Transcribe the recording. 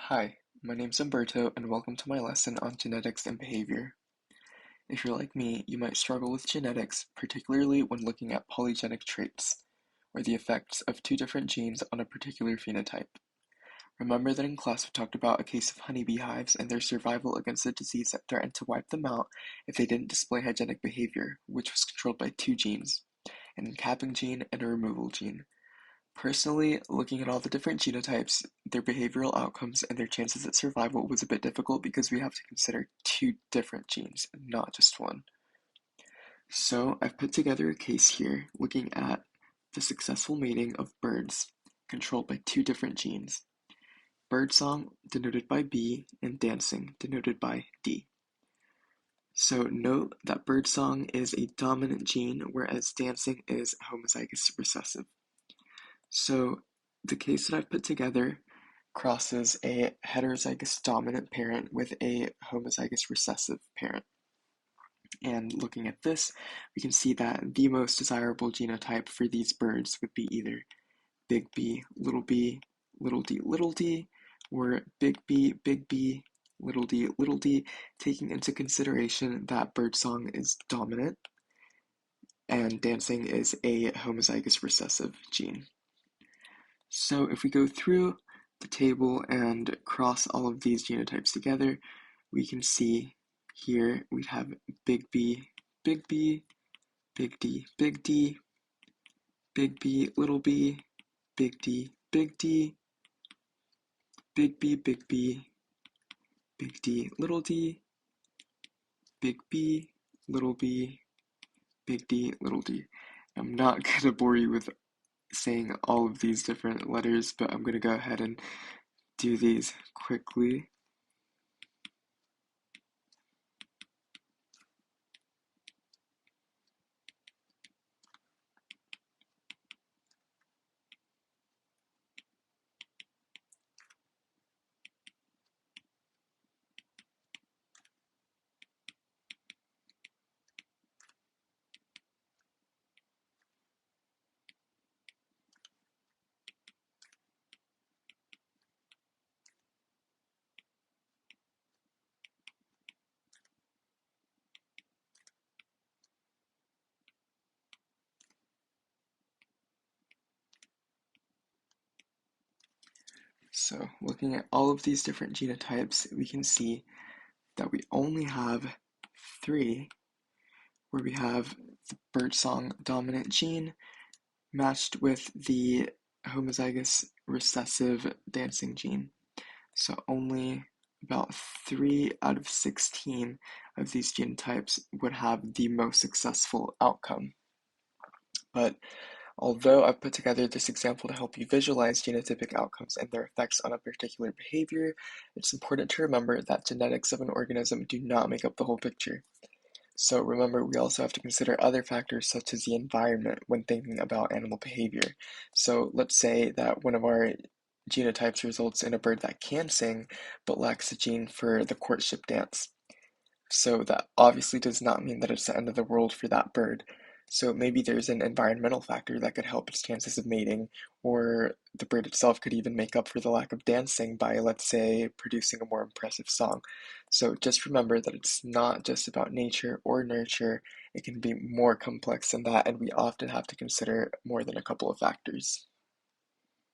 Hi, my name's Umberto, and welcome to my lesson on genetics and behavior. If you're like me, you might struggle with genetics, particularly when looking at polygenic traits, or the effects of two different genes on a particular phenotype. Remember that in class we talked about a case of honeybee hives and their survival against a disease that threatened to wipe them out if they didn't display hygienic behavior, which was controlled by two genes, an encapping gene and a removal gene. Personally, looking at all the different genotypes, their behavioral outcomes, and their chances at survival was a bit difficult because we have to consider two different genes, not just one. So I've put together a case here looking at the successful mating of birds controlled by two different genes. Birdsong, denoted by B, and dancing, denoted by D. So note that birdsong is a dominant gene, whereas dancing is homozygous recessive. So the case that I've put together crosses a heterozygous dominant parent with a homozygous recessive parent. And looking at this, we can see that the most desirable genotype for these birds would be either big B, little d, little d, or big B, little d, taking into consideration that birdsong is dominant and dancing is a homozygous recessive gene. So if we go through the table and cross all of these genotypes together, we can see here we have big B, big B, big D, big D, big B, little b, big D, big D, big B, big B, big D, little d, big B, little b, big D, little d. I'm not going to bore you with saying all of these different letters, but I'm going to go ahead and do these quickly. So looking at all of these different genotypes, we can see that we only have three where we have the birdsong dominant gene matched with the homozygous recessive dancing gene. So only about 3 out of 16 of these genotypes would have the most successful outcome. But although I've put together this example to help you visualize genotypic outcomes and their effects on a particular behavior, it's important to remember that genetics of an organism do not make up the whole picture. So remember, we also have to consider other factors such as the environment when thinking about animal behavior. So let's say that one of our genotypes results in a bird that can sing but lacks a gene for the courtship dance. So that obviously does not mean that it's the end of the world for that bird. So maybe there's an environmental factor that could help its chances of mating, or the bird itself could even make up for the lack of dancing by, let's say, producing a more impressive song. So just remember that it's not just about nature or nurture, it can be more complex than that, and we often have to consider more than a couple of factors.